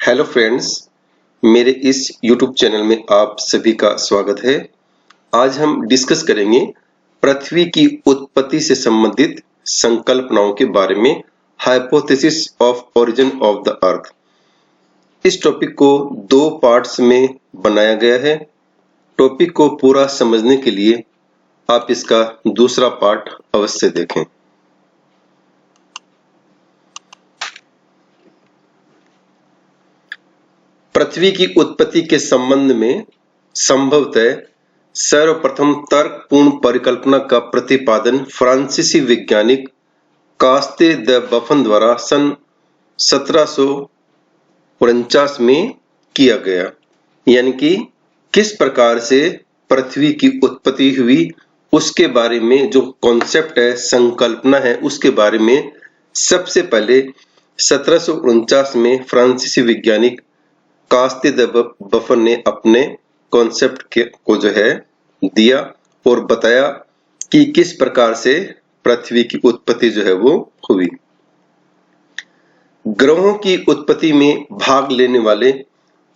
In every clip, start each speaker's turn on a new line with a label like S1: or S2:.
S1: Hello friends, मेरे इस YouTube channel में आप सभी का स्वागत है। आज हम डिस्कस करेंगे पृथ्वी की उत्पत्ति से संबंधित संकल्पनाओं के बारे में, hypothesis of origin of the earth. इस टॉपिक को दो पार्ट्स में बनाया गया है। टॉपिक को पूरा समझने के लिए आप इसका दूसरा पार्ट अवश्य देखें। पृथ्वी की उत्पत्ति के संबंध में संभवतः सर्वप्रथम तर्कपूर्ण परिकल्पना का प्रतिपादन फ्रांसीसी वैज्ञानिक कास्ते द बफन द्वारा सन 1749 में किया गया। यानी कि किस प्रकार से पृथ्वी की उत्पत्ति हुई उसके बारे में जो कॉन्सेप्ट है, संकल्पना है, उसके बारे में सबसे पहले 1749 में फ्रांसीसी वैज्ञानिक कास्ते द बफन ने अपने कॉन्सेप्ट को जो है दिया और बताया कि किस प्रकार से पृथ्वी की उत्पत्ति जो है वो हुई। ग्रहों की उत्पत्ति में भाग लेने वाले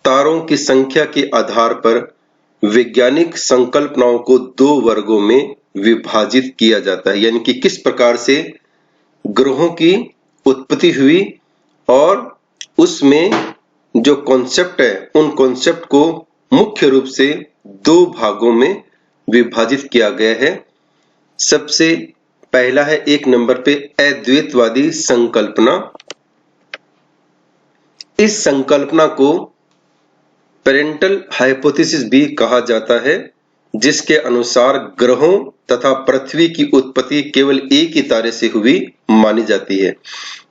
S1: तारों की संख्या के आधार पर वैज्ञानिक संकल्पनाओं को दो वर्गों में विभाजित किया जाता है। यानी कि किस प्रकार से ग्रहों की उत्पत्ति हुई और उसमें जो कॉन्सेप्ट है, उन कॉन्सेप्ट को मुख्य रूप से दो भागों में विभाजित किया गया है। सबसे पहला है एक नंबर पे अद्वैतवादी संकल्पना। इस संकल्पना को पेरेंटल हाइपोथेसिस भी कहा जाता है, जिसके अनुसार ग्रहों तथा पृथ्वी की उत्पत्ति केवल एक ही तारे से हुई मानी जाती है।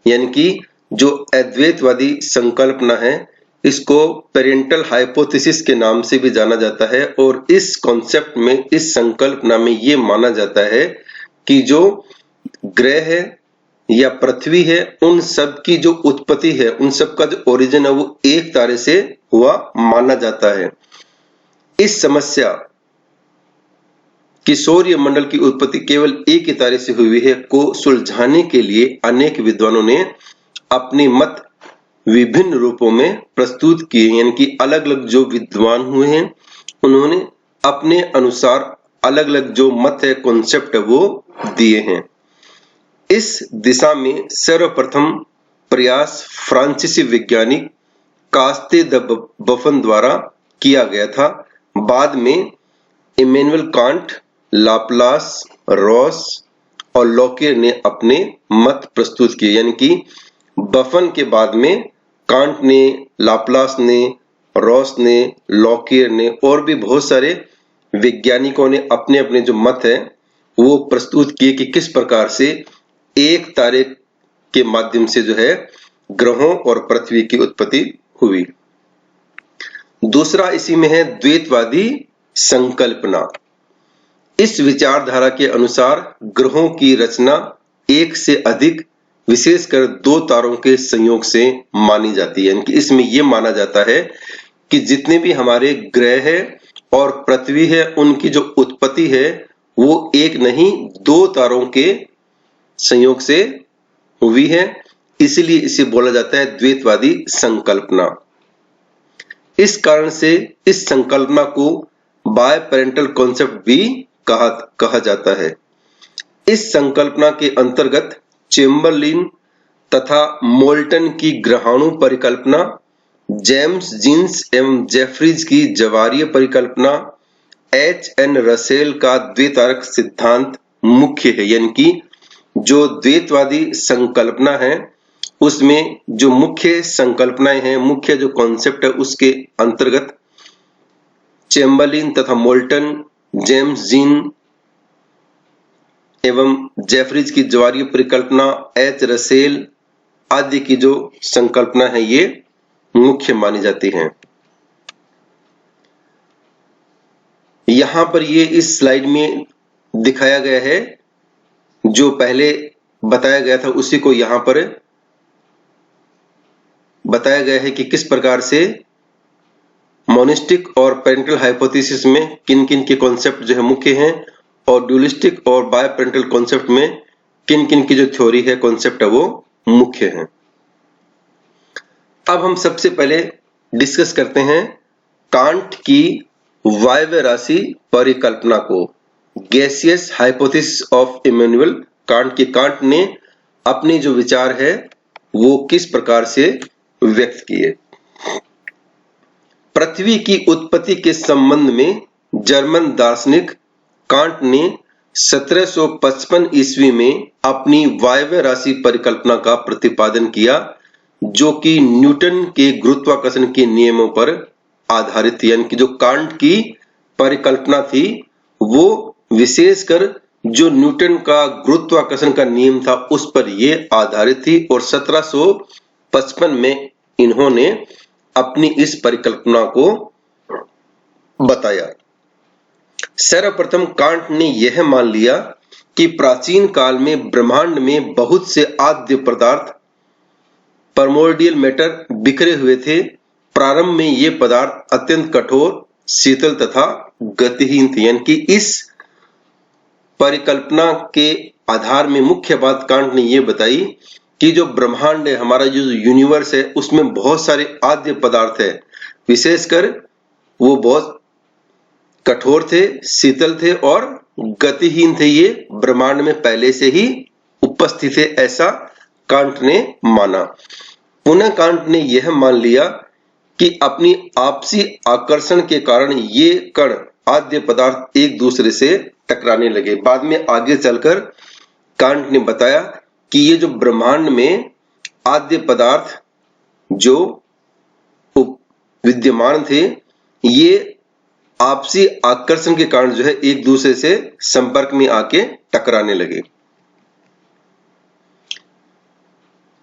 S1: यानी कि जो अद्वैतवादी संकल्पना है, इसको पेरेंटल हाइपोथेसिस के नाम से भी जाना जाता है। और इस कॉन्सेप्ट में, इस संकल्पना में ये माना जाता है कि जो ग्रह है या पृथ्वी है, उन सब की जो उत्पत्ति है, उन सब का जो ओरिजिन है, वो एक तारे से हुआ माना जाता है। इस समस्या कि सौर्य मंडल की उत्पत्ति केवल एक ही तारे से हुई है को सुलझाने के लिए अनेक विद्वानों ने अपने मत विभिन्न रूपों में प्रस्तुत किए। यानी कि अलग अलग जो विद्वान हुए हैं, उन्होंने अपने अनुसार अलग अलग जो मत है, कॉन्सेप्ट है, वो दिए हैं। इस दिशा में सर्वप्रथम प्रयास फ्रांसीसी वैज्ञानिक कास्ते द बफन द्वारा किया गया था। बाद में इमैनुअल कांट, लाप्लास, रॉस और लॉकियर ने अपने मत प्रस्तुत किए। यानी कि बफन के बाद में कांट ने, लाप्लास ने, रॉस ने, लॉकियर ने और भी बहुत सारे वैज्ञानिकों ने अपने अपने जो मत है वो प्रस्तुत किए कि किस प्रकार से एक तारे के माध्यम से जो है ग्रहों और पृथ्वी की उत्पत्ति हुई। दूसरा इसी में है द्वैतवादी संकल्पना। इस विचारधारा के अनुसार ग्रहों की रचना एक से अधिक, विशेषकर दो तारों के संयोग से मानी जाती है। यानी कि इसमें यह माना जाता है कि जितने भी हमारे ग्रह है और पृथ्वी है, उनकी जो उत्पत्ति है वो एक नहीं, दो तारों के संयोग से हुई है। इसलिए इसे बोला जाता है द्वैतवादी संकल्पना। इस कारण से इस संकल्पना को बायपेरेंटल कॉन्सेप्ट भी कहा जाता है। इस संकल्पना के अंतर्गत चेम्बरलिन तथा मोल्टन की ग्रहाणु परिकल्पना, जेम्स जीन्स एवं जेफरीज की ज्वारीय परिकल्पना, H.N. रसेल का द्वितारक सिद्धांत मुख्य है। यानी कि जो द्वैतवादी संकल्पना है, उसमें जो मुख्य संकल्पनाएं हैं, मुख्य जो कॉन्सेप्ट है, उसके अंतर्गत चेम्बरलिन तथा मोल्टन, जेम्स जीन एवं जेफरीज की ज्वारीय परिकल्पना, H. रसेल आदि की जो संकल्पना है, ये मुख्य मानी जाती हैं। यहां पर ये इस स्लाइड में दिखाया गया है, जो पहले बताया गया था उसी को यहां पर बताया गया है कि किस प्रकार से मोनिस्टिक और पेरेंटल हाइपोथेसिस में किन किन के कॉन्सेप्ट जो है मुख्य हैं, और ड्यूलिस्टिक और बायपेरेंटल कॉन्सेप्ट में किन किन की जो थ्योरी है, कॉन्सेप्ट है, वो मुख्य हैं। अब हम सबसे पहले डिस्कस करते हैं कांट की वायव्य राशि परिकल्पना को, gaseous hypothesis of Immanuel Kant की। कांट ने अपने जो विचार है वो किस प्रकार से व्यक्त किए। पृथ्वी की उत्पत्ति के संबंध में जर्मन दार्शनिक कांट ने 1755 ईस्वी में अपनी वायव्य राशि परिकल्पना का प्रतिपादन किया, जो कि न्यूटन के गुरुत्वाकर्षण के नियमों पर आधारित थी। यानी कि जो कांट की परिकल्पना थी वो विशेषकर जो न्यूटन का गुरुत्वाकर्षण का नियम था उस पर ये आधारित थी, और 1755 में इन्होंने अपनी इस परिकल्पना को बताया। सर्वप्रथम कांट ने यह मान लिया कि प्राचीन काल में ब्रह्मांड में बहुत से आद्य पदार्थ प्राइमोर्डियल मैटर बिखरे हुए थे। प्रारंभ में ये पदार्थ अत्यंत कठोर, शीतल तथा गतिहीन थे। यानी कि इस परिकल्पना के आधार में मुख्य बात कांट ने यह बताई कि जो ब्रह्मांड है, हमारा जो यूनिवर्स है, उसमें बहुत सारे आद्य पदार्थ है, विशेषकर वो बहुत कठोर थे, शीतल थे और गतिहीन थे। ये ब्रह्मांड में पहले से ही उपस्थित है, ऐसा कांट ने माना। पुनः कांट ने यह मान लिया कि अपनी आपसी आकर्षण के कारण ये कण आद्य पदार्थ एक दूसरे से टकराने लगे। बाद में आगे चलकर कांट ने बताया कि ये जो ब्रह्मांड में आद्य पदार्थ जो विद्यमान थे, ये आपसी आकर्षण के कारण जो है एक दूसरे से संपर्क में आके टकराने लगे।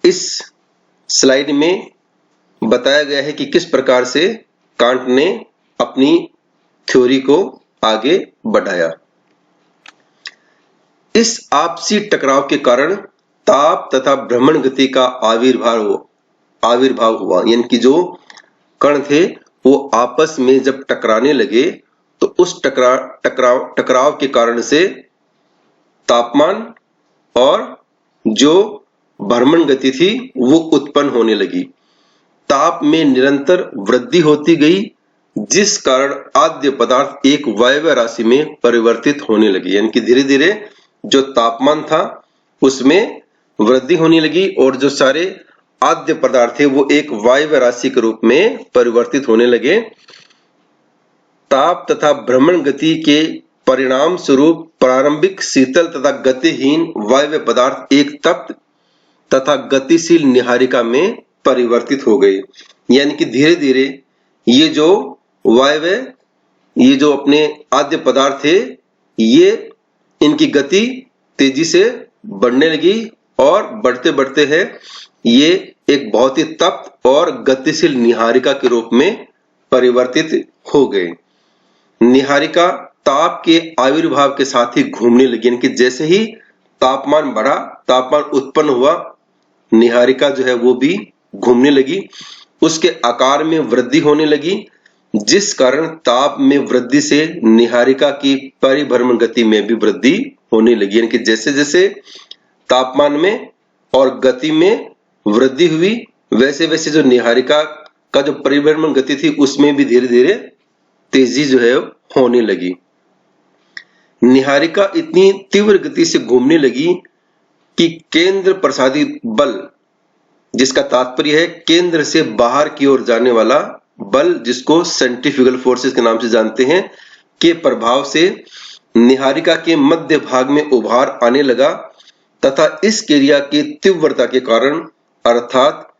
S1: इस स्लाइड में बताया गया है कि किस प्रकार से कांट ने अपनी थ्योरी को आगे बढ़ाया। इस आपसी टकराव के कारण ताप तथा भ्रमण गति का आविर्भाव हुआ। यानी कि जो कण थे वो आपस में जब टकराने लगे तो उस टकराव के कारण से तापमान और जो भ्रमण गति थी वो उत्पन्न होने लगी। ताप में निरंतर वृद्धि होती गई, जिस कारण आद्य पदार्थ एक वायव्य राशि में परिवर्तित होने लगी। यानी कि धीरे धीरे जो तापमान था उसमें वृद्धि होने लगी और जो सारे आद्य पदार्थ थे वो एक वायव्य राशि के रूप में परिवर्तित होने लगे। ताप तथा भ्रमण गति के परिणाम स्वरूप प्रारंभिक शीतल तथा गतिहीन वायव्य पदार्थ एक तप्त तथा गतिशील निहारिका में परिवर्तित हो गए। यानी कि धीरे धीरे ये जो अपने आद्य पदार्थ थे, ये इनकी गति तेजी से बढ़ने लगी और बढ़ते बढ़ते है ये एक बहुत ही तप्त और गतिशील निहारिका के रूप में परिवर्तित हो गए। निहारिका ताप के आविर्भाव के साथ ही घूमने लगी। यानी कि जैसे ही तापमान बढ़ा, तापमान उत्पन्न हुआ, निहारिका जो है वो भी घूमने लगी, उसके आकार में वृद्धि होने लगी, जिस कारण ताप में वृद्धि से निहारिका की परिभ्रमण गति में भी वृद्धि होने लगी। यानी कि जैसे जैसे तापमान में और गति में वृद्धि हुई, वैसे वैसे जो निहारिका का जो परिभ्रमण गति थी उसमें भी धीरे धीरे तेजी जो है होने लगी। निहारिका इतनी तीव्र गति से घूमने लगी कि केंद्र प्रसारित बल, जिसका तात्पर्य है केंद्र से बाहर की ओर जाने वाला बल, जिसको सेंट्रीफ्यूगल फोर्सेस के नाम से जानते हैं, के प्रभाव से निहारिका के मध्य भाग में उभार आने लगा तथा इस क्रिया की तीव्रता के कारण, अर्थात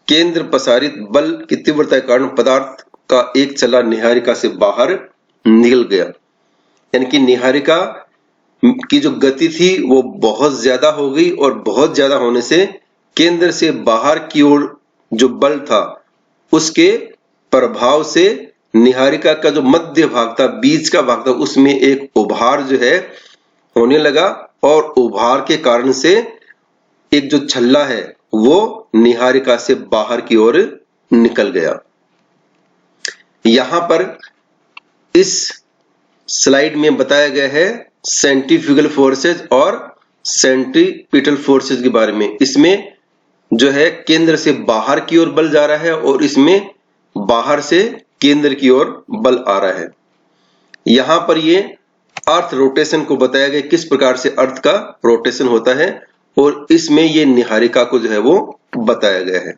S1: केंद्र प्रसारित बल की तीव्रता के कारण, पदार्थ का एक चला निहारिका से बाहर निकल गया। यानी कि निहारिका की जो गति थी वो बहुत ज्यादा हो गई और बहुत ज्यादा होने से केंद्र से बाहर की ओर जो बल था उसके प्रभाव से निहारिका का जो मध्य भाग था, बीच का भाग था, उसमें एक उभार जो है होने लगा और उभार के कारण से एक जो छल्ला है वो निहारिका से बाहर की ओर निकल गया। यहां पर इस स्लाइड में बताया गया है सेंट्रीफ्यूगल फोर्सेज और सेंट्रीपिटल फोर्सेज के बारे में। इसमें जो है केंद्र से बाहर की ओर बल जा रहा है और इसमें बाहर से केंद्र की ओर बल आ रहा है। यहां पर ये अर्थ रोटेशन को बताया गया किस प्रकार से अर्थ का रोटेशन होता है और इसमें ये निहारिका को जो है वो बताया गया है।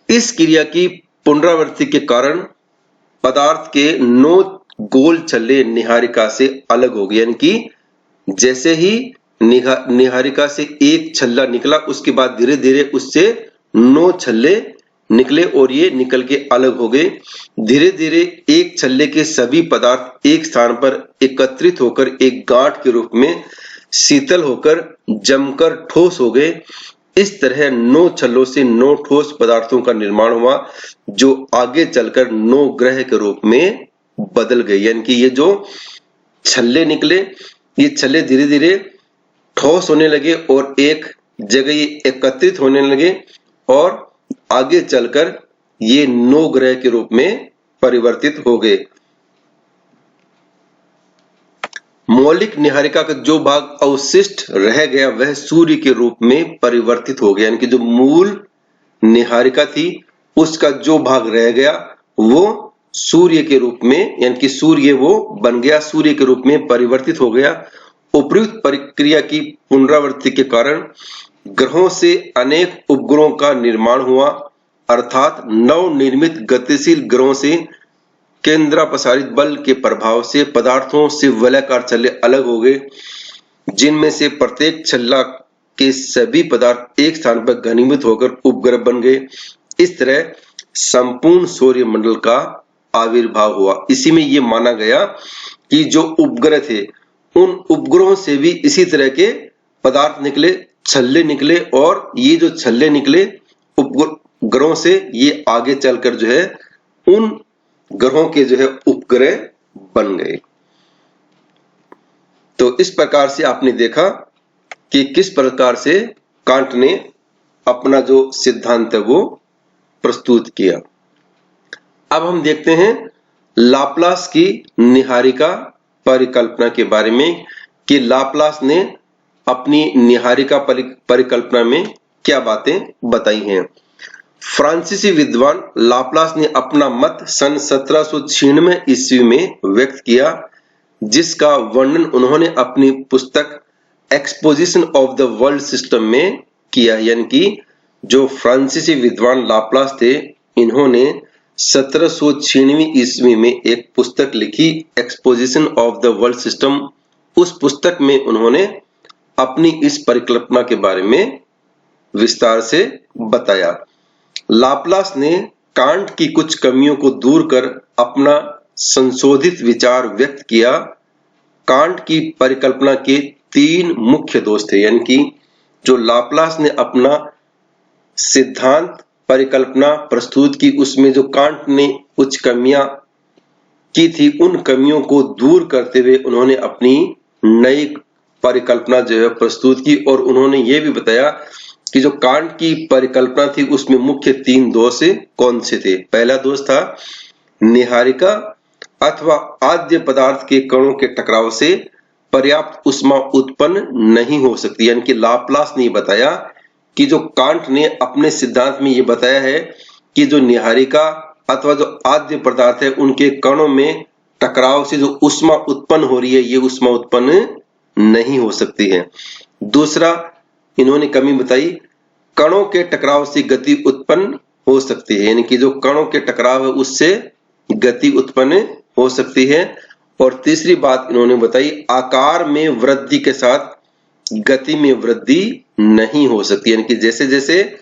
S1: इस क्रिया की पुनरावृत्ति के कारण पदार्थ के 9 गोल छल्ले निहारिका से अलग हो गए, यानी कि जैसे ही निहारिका से एक छल्ला निकला उसके बाद धीरे धीरे उससे 9 छल्ले निकले और ये निकल के अलग हो गए। धीरे धीरे एक छल्ले के सभी पदार्थ एक स्थान पर एकत्रित होकर एक गांठ के रूप में शीतल होकर जमकर ठोस हो गए। इस तरह 9 छल्लों से 9 ठोस पदार्थों का निर्माण हुआ जो आगे चलकर 9 ग्रह के रूप में बदल गए। यानी कि ये जो छल्ले निकले, ये छल्ले धीरे धीरे ठोस होने लगे और एक जगह ये एकत्रित होने लगे और आगे चलकर ये 9 ग्रह के रूप में परिवर्तित हो गए। मौलिक निहारिका का जो भाग अवशिष्ट रह गया वह सूर्य के रूप में परिवर्तित हो गया, यानी कि जो मूल निहारिका थी उसका जो भाग रह गया वो सूर्य के रूप में, यानी कि सूर्य वो बन गया, सूर्य के रूप में परिवर्तित हो गया। उपयुक्त प्रक्रिया की पुनरावृत्ति के कारण ग्रहों से अनेक उपग्रहों का निर्माण हुआ, अर्थात नवनिर्मित गतिशील ग्रहों से केंद्रापसारित बल के प्रभाव से पदार्थों से वलयाकार छल्ले अलग हो गए, जिनमें से प्रत्येक छल्ला के सभी पदार्थ एक स्थान पर घनीभूत होकर उपग्रह बन गए। इस तरह संपूर्ण सौर मंडल का आविर्भाव हुआ। इसी में ये माना गया कि जो उपग्रह थे उन उपग्रहों से भी इसी तरह के पदार्थ निकले, छल्ले निकले और ये जो छल्ले निकले उपग्रहों से ये आगे चलकर जो है उन ग्रहों के जो है उपग्रह बन गए। तो इस प्रकार से आपने देखा कि किस प्रकार से कांट ने अपना जो सिद्धांत है वो प्रस्तुत किया। अब हम देखते हैं लाप्लास की निहारिका परिकल्पना के बारे में कि लाप्लास ने अपनी निहारिका परिकल्पना में क्या बातें बताई हैं। फ्रांसीसी विद्वान लाप्लास ने अपना मत सन 1796 ईस्वी में व्यक्त किया, जिसका वर्णन उन्होंने अपनी पुस्तक exposition of the world system में किया। यानी कि जो फ्रांसीसी विद्वान लाप्लास थे इन्होंने 1796 ईस्वी में एक पुस्तक लिखी exposition of the world system. उस पुस्तक में उन्होंने अपनी इस परिकल्पना के बारे में विस्तार से बताया। लाप्लास ने कांट की कुछ कमियों को दूर कर अपना संशोधित विचार व्यक्त किया। कांट की परिकल्पना के 3 मुख्य दोष थे, यानी कि जो लाप्लास ने अपना सिद्धांत परिकल्पना प्रस्तुत की उसमें जो कांट ने कुछ कमियां की थी उन कमियों को दूर करते हुए उन्होंने अपनी नई परिकल्पना जो है प्रस्तुत की और उन्होंने ये भी बताया कि जो कांट की परिकल्पना थी उसमें मुख्य 3 दोष कौन से थे। पहला दोष था निहारिका अथवा आद्य पदार्थ के कणों के टकराव से पर्याप्त ऊष्मा उत्पन्न नहीं हो सकती, यानी कि लाप्लास ने बताया कि जो कांट ने अपने सिद्धांत में ये बताया है कि जो निहारिका अथवा जो आद्य पदार्थ है उनके कणों में टकराव से जो ऊष्मा उत्पन्न हो रही है ये ऊष्मा उत्पन्न नहीं हो सकती है। दूसरा इन्होंने कमी बताई कणों के टकराव से गति उत्पन्न हो सकती है, यानी कि जो कणों के टकराव है उससे गति उत्पन्न हो सकती है। और तीसरी बात इन्होंने बताई आकार में वृद्धि के साथ गति में वृद्धि नहीं हो सकती, यानी कि जैसे जैसे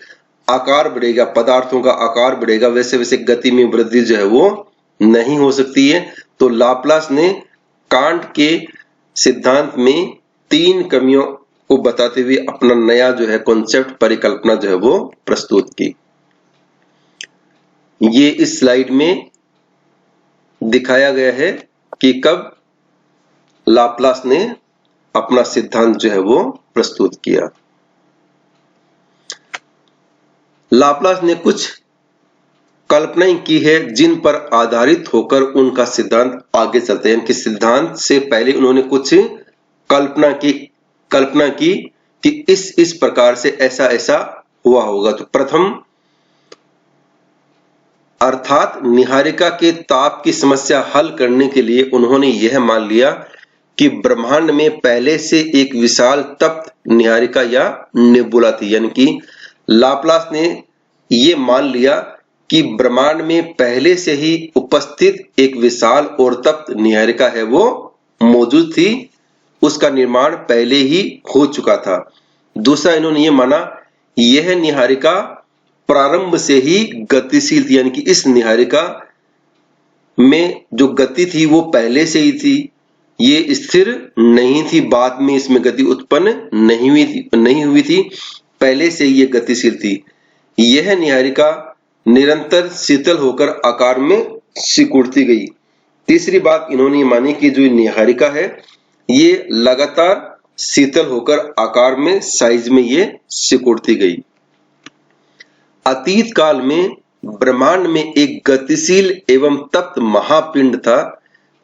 S1: आकार बढ़ेगा पदार्थों का आकार बढ़ेगा वैसे वैसे गति में वृद्धि जो है वो नहीं हो सकती है। तो लाप्लास ने कांट के सिद्धांत में 3 कमियों को बताते हुए अपना नया जो है कॉन्सेप्ट परिकल्पना जो है वो प्रस्तुत की। ये इस स्लाइड में दिखाया गया है कि कब लाप्लास ने अपना सिद्धांत जो है वो प्रस्तुत किया। लाप्लास ने कुछ कल्पनाएं की है जिन पर आधारित होकर उनका सिद्धांत आगे चलते हैं। कि सिद्धांत से पहले उन्होंने कुछ कल्पना की कि इस प्रकार से ऐसा ऐसा हुआ होगा। तो प्रथम अर्थात निहारिका के ताप की समस्या हल करने के लिए उन्होंने यह मान लिया कि ब्रह्मांड में पहले से एक विशाल तप्त निहारिका या नेबुला थी। यानी कि लाप्लास ने ये मान लिया कि ब्रह्मांड में पहले से ही उपस्थित एक विशाल और तप्त निहारिका है वो मौजूद थी, उसका निर्माण पहले ही हो चुका था। दूसरा इन्होंने ये माना यह निहारिका प्रारंभ से ही गतिशील थी, यानी कि इस निहारिका में जो गति थी वो पहले से ही थी, ये स्थिर नहीं थी, बाद में इसमें गति उत्पन्न नहीं हुई थी, पहले से ये गतिशील थी। यह निहारिका निरंतर शीतल होकर आकार में सिकुड़ती गई। तीसरी बात इन्होंने मानी कि जो निहारिका है ये लगातार शीतल होकर आकार में साइज में ये सिकुड़ती गई। अतीत काल में ब्रह्मांड में एक गतिशील एवं तप्त महापिंड था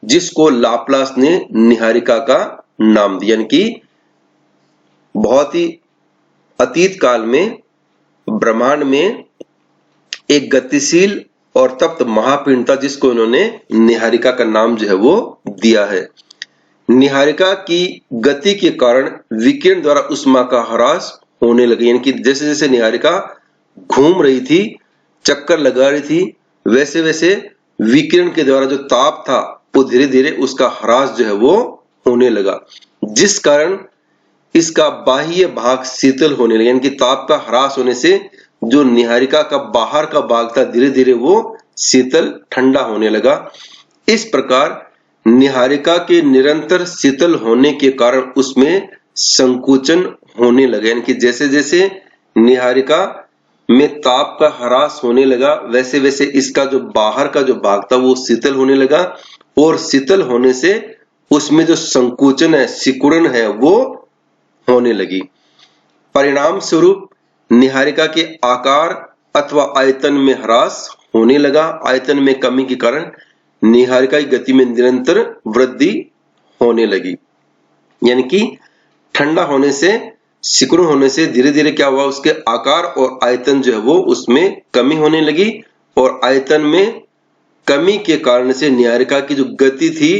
S1: जिसको लाप्लास ने निहारिका का नाम दिया। यानी कि बहुत ही अतीत काल में ब्रह्मांड में एक गतिशील और तप्त महापिंड था जिसको इन्होंने निहारिका का नाम जो है वो दिया है। निहारिका की गति के कारण विकिरण द्वारा उष्मा का ह्रास होने लगे। यानी कि जैसे जैसे निहारिका घूम रही थी, चक्कर लगा रही थी, वैसे वैसे विकिरण के द्वारा जो ताप था वो धीरे धीरे उसका ह्रास जो है वो होने लगा, जिस कारण इसका बाह्य भाग शीतल होने लगा। यानी कि ताप का ह्रास होने से जो निहारिका का बाहर का भाग था धीरे धीरे वो शीतल ठंडा होने लगा। इस प्रकार निहारिका के निरंतर शीतल होने के कारण उसमें संकुचन होने लगा। यानी कि जैसे जैसे निहारिका में ताप का ह्रास होने लगा वैसे वैसे इसका जो बाहर का जो भाग था वो शीतल होने लगा, और शीतल होने से उसमें जो संकुचन है, सिकुड़न है, वो होने लगी। परिणाम स्वरूप निहारिका के आकार अथवा आयतन में ह्रास होने लगा। आयतन में कमी के कारण निहारिका की गति में निरंतर वृद्धि होने लगी। यानी कि ठंडा होने से, सिकुड़न होने से धीरे धीरे क्या हुआ, उसके आकार और आयतन जो है वो उसमें कमी होने लगी, और आयतन में कमी के कारण से निहारिका की जो गति थी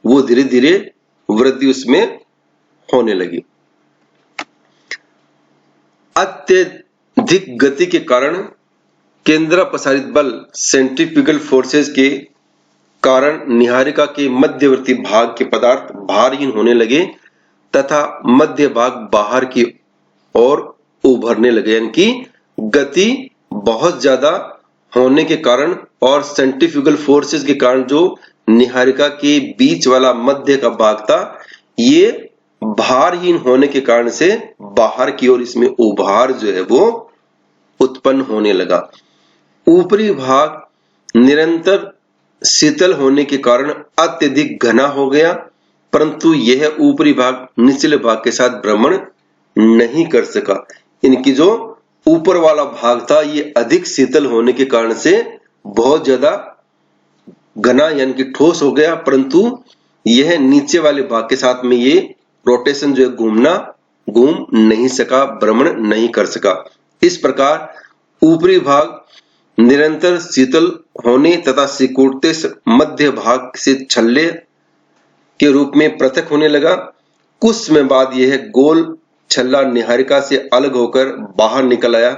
S1: वो धीरे धीरे वृद्धि उसमें होने लगी। अत्यधिक गति के कारण केंद्रापसारित बल सेंट्रीफ्यूगल फोर्सेस के कारण निहारिका के मध्यवर्ती भाग के पदार्थ भारहीन होने लगे तथा मध्य भाग बाहर की ओर उभरने लगे। यानी कि गति बहुत ज्यादा होने के कारण और सेंट्रीफ्यूगल फोर्सेस के कारण जो निहारिका के बीच वाला मध्य का भाग था ये भारहीन होने के कारण से बाहर की ओर इसमें उभार जो है वो उत्पन्न होने लगा। ऊपरी भाग निरंतर शीतल होने के कारण अत्यधिक घना हो गया, परंतु यह ऊपरी भाग निचले भाग के साथ भ्रमण नहीं कर सका। इनकी जो ऊपर वाला भाग था ये अधिक शीतल होने के कारण से बहुत ज्यादा घना यानी कि ठोस हो गया, परंतु यह नीचे वाले भाग के साथ में ये रोटेशन जो है घूम नहीं सका, भ्रमण नहीं कर सका। इस प्रकार ऊपरी भाग निरंतर शीतल होने तथा सिकुड़ते मध्य भाग से छल्ले के रूप में पृथक होने लगा। कुछ समय बाद यह गोल छल्ला निहारिका से अलग होकर बाहर निकल आया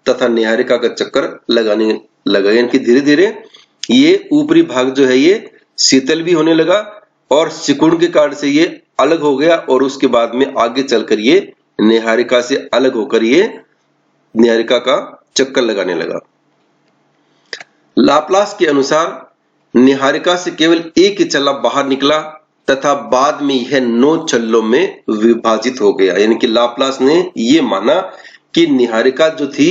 S1: तथा निहारिका का चक्कर लगाने लगा। यानी कि धीरे धीरे ये ऊपरी भाग जो है ये शीतल भी होने लगा और सिकुड़न के कारण से ये अलग हो गया, और उसके बाद में आगे चलकर ये निहारिका से अलग होकर ये निहारिका का चक्कर लगाने लगा। लाप्लास के अनुसार निहारिका से केवल एक ही छल्ला बाहर निकला तथा बाद में यह 9 छल्लों में विभाजित हो गया। यानी कि लाप्लास ने यह माना कि निहारिका जो थी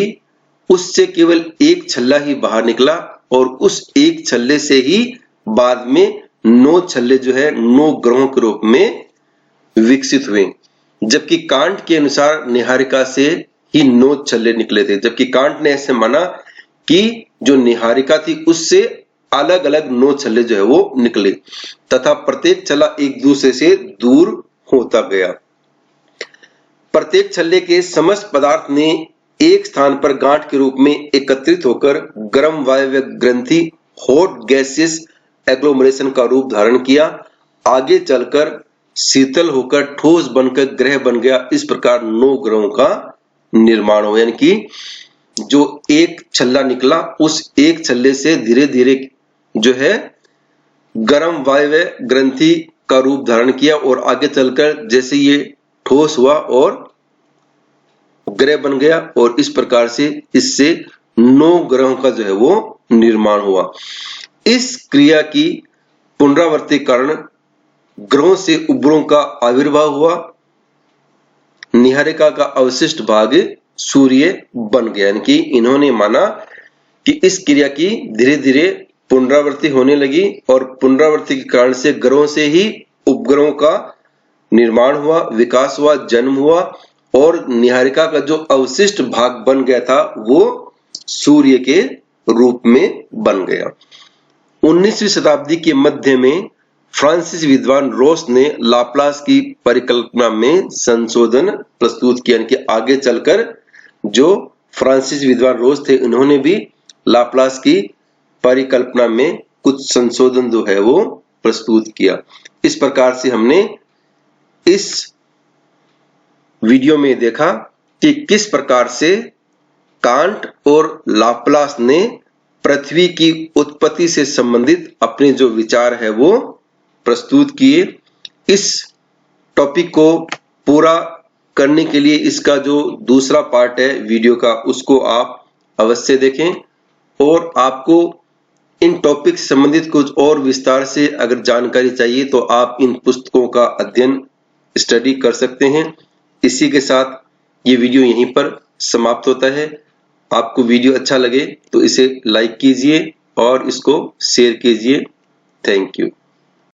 S1: उससे केवल एक छल्ला ही बाहर निकला और उस एक छल्ले से ही बाद में 9 छल्ले जो है 9 ग्रहों के रूप में विकसित हुए, जबकि कांट के अनुसार निहारिका से ही 9 छल्ले निकले थे। जबकि कांट ने ऐसे माना कि जो निहारिका थी उससे अलग अलग 9 छल्ले जो है वो निकले तथा प्रत्येक छल्ला एक दूसरे से दूर होता गया। प्रत्येक छल्ले के समस्त पदार्थ ने एक स्थान पर गांठ के रूप में एकत्रित होकर गर्म वायव्य ग्रंथि हॉट गैसियस एग्लोमरेशन का रूप धारण किया। आगे चलकर शीतल होकर ठोस बनकर ग्रह बन गया। इस प्रकार 9 ग्रहों का निर्माण हुआ। यानी कि जो एक छल्ला निकला, उस एक छल्ले से धीरे धीरे जो है गर्म वायव्य ग्रंथि का रूप धारण किया और आगे चलकर जैसे ये ठोस हुआ और ग्रह बन गया और इस प्रकार से इससे 9 ग्रहों का जो है वो निर्माण हुआ। इस क्रिया की पुनरावृत्ति कारण ग्रहों से उपग्रहों का आविर्भाव हुआ। निहारिका का अवशिष्ट भाग सूर्य बन गया। यानी कि इन्होंने माना कि इस क्रिया की धीरे धीरे पुनरावृत्ति होने लगी और पुनरावृत्ति के कारण से ग्रहों से ही उपग्रहों का निर्माण हुआ, विकास हुआ, जन्म हुआ और निहारिका का जो अवशिष्ट भाग बन गया था वो सूर्य के रूप में बन गया। 19वीं शताब्दी के मध्य में फ्रांसीसी विद्वान रोस ने लाप्लास की परिकल्पना में संशोधन प्रस्तुत किया। यानी कि आगे चलकर जो फ्रांसीसी विद्वान रोस थे, उन्होंने भी लाप्लास की परिकल्पना में कुछ संशोधन जो है वो प्रस्तुत किया। इस प्रकार से हमने इस वीडियो में देखा कि किस प्रकार से कांट और लाप्लास ने पृथ्वी की उत्पत्ति से संबंधित अपने जो विचार है वो प्रस्तुत किए। इस टॉपिक को पूरा करने के लिए इसका जो दूसरा पार्ट है वीडियो का, उसको आप अवश्य देखें और आपको इन टॉपिक से संबंधित कुछ और विस्तार से अगर जानकारी चाहिए तो आप इन पुस्तकों का अध्ययन स्टडी कर सकते हैं। इसी के साथ ये वीडियो यहीं पर समाप्त होता है। आपको वीडियो अच्छा लगे तो इसे लाइक कीजिए और इसको शेयर कीजिए। Thank you.